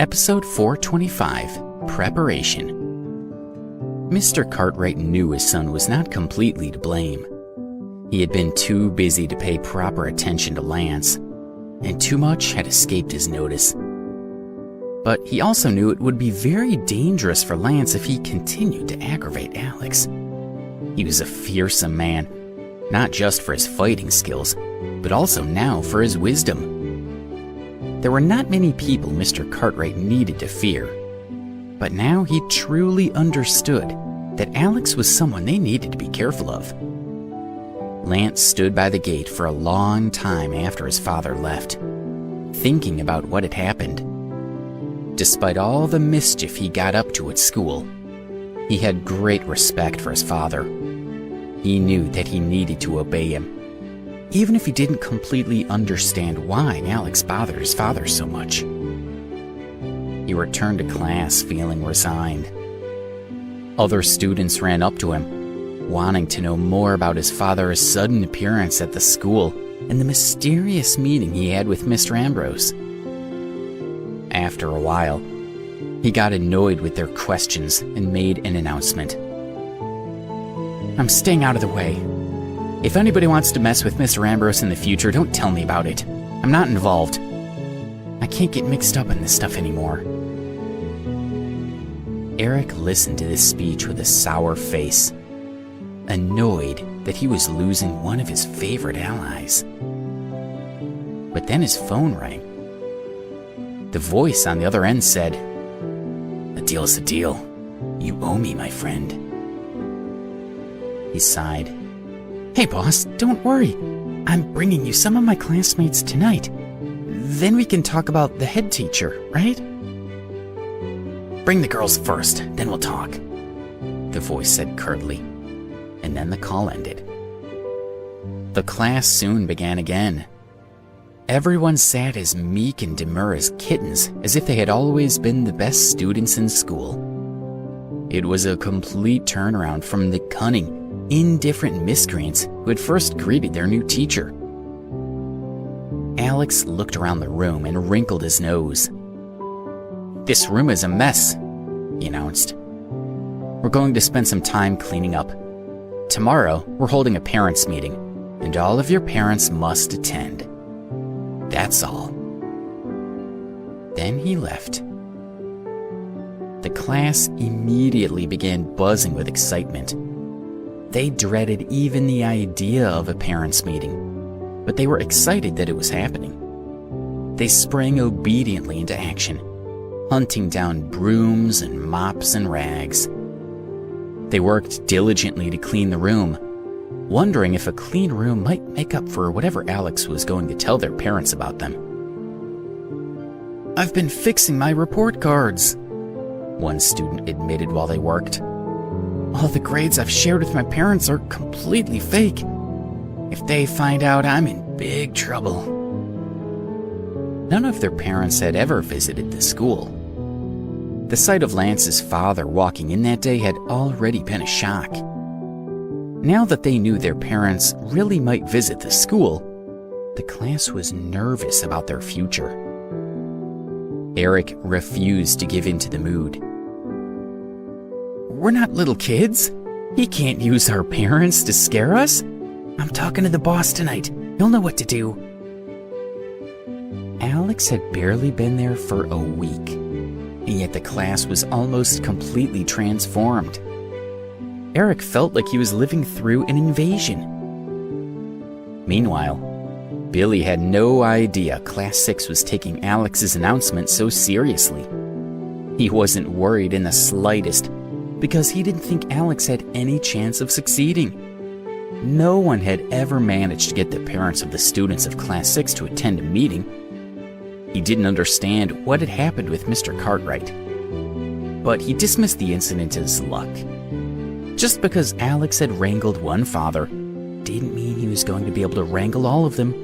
Episode 425, Preparation. Mr. Cartwright knew his son was not completely to blame. He had been too busy to pay proper attention to Lance, and too much had escaped his notice. But he also knew it would be very dangerous for Lance if he continued to aggravate Alex. He was a fearsome man, not just for his fighting skills, but also now for his wisdom. There were not many people Mr. Cartwright needed to fear, but now he truly understood that Alex was someone they needed to be careful of. Lance stood by the gate for a long time after his father left, thinking about what had happened. Despite all the mischief he got up to at school, he had great respect for his father. He knew that he needed to obey him, even if he didn't completely understand why Alex bothered his father so much. He returned to class feeling resigned. Other students ran up to him, wanting to know more about his father's sudden appearance at the school and the mysterious meeting he had with Mr. Ambrose. After a while, he got annoyed with their questions and made an announcement. "I'm staying out of the way. If anybody wants to mess with Mr. Ambrose in the future, don't tell me about it. I'm not involved. I can't get mixed up in this stuff anymore." Eric listened to this speech with a sour face, annoyed that he was losing one of his favorite allies. But then his phone rang. The voice on the other end said, "A deal's a deal. You owe me, my friend." He sighed. "Hey boss, don't worry. I'm bringing you some of my classmates tonight. Then we can talk about the head teacher, right?" "Bring the girls first, then we'll talk," the voice said curtly, and then the call ended. The class soon began again. Everyone sat as meek and demure as kittens, as if they had always been the best students in school. It was a complete turnaround from the cunning, indifferent miscreants who had first greeted their new teacher. Alex looked around the room and wrinkled his nose. "This room is a mess," he announced. "We're going to spend some time cleaning up. Tomorrow, we're holding a parents' meeting, and all of your parents must attend. That's all." Then he left. The class immediately began buzzing with excitement. They dreaded even the idea of a parents' meeting, but they were excited that it was happening. They sprang obediently into action, hunting down brooms and mops and rags. They worked diligently to clean the room, wondering if a clean room might make up for whatever Alex was going to tell their parents about them. "I've been fixing my report cards," one student admitted while they worked. "All the grades I've shared with my parents are completely fake. If they find out, I'm in big trouble." None of their parents had ever visited the school. The sight of Lance's father walking in that day had already been a shock. Now that they knew their parents really might visit the school, the class was nervous about their future. Eric refused to give in to the mood. "We're not little kids. He can't use our parents to scare us. I'm talking to the boss tonight. He'll know what to do." Alex had barely been there for a week, and yet the class was almost completely transformed. Eric felt like he was living through an invasion. Meanwhile, Billy had no idea Class 6 was taking Alex's announcement so seriously. He wasn't worried in the slightest, because he didn't think Alex had any chance of succeeding. No one had ever managed to get the parents of the students of Class 6 to attend a meeting. He didn't understand what had happened with Mr. Cartwright, but he dismissed the incident as luck. Just because Alex had wrangled one father didn't mean he was going to be able to wrangle all of them.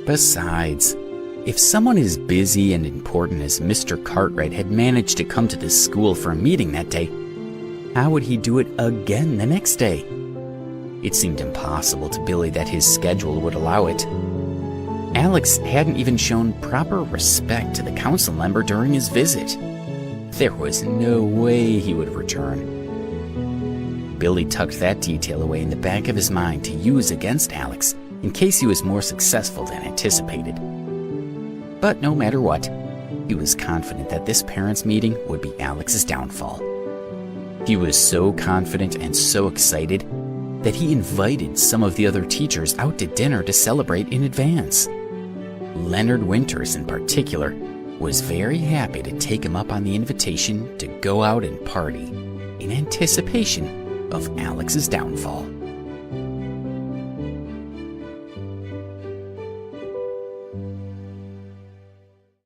Besides, if someone as busy and important as Mr. Cartwright had managed to come to this school for a meeting that day, how would he do it again the next day? It seemed impossible to Billy that his schedule would allow it. Alex hadn't even shown proper respect to the council member during his visit. There was no way he would return. Billy tucked that detail away in the back of his mind to use against Alex in case he was more successful than anticipated. But no matter what, he was confident that this parents' meeting would be Alex's downfall. He was so confident and so excited that he invited some of the other teachers out to dinner to celebrate in advance. Leonard Winters, in particular, was very happy to take him up on the invitation to go out and party in anticipation of Alex's downfall.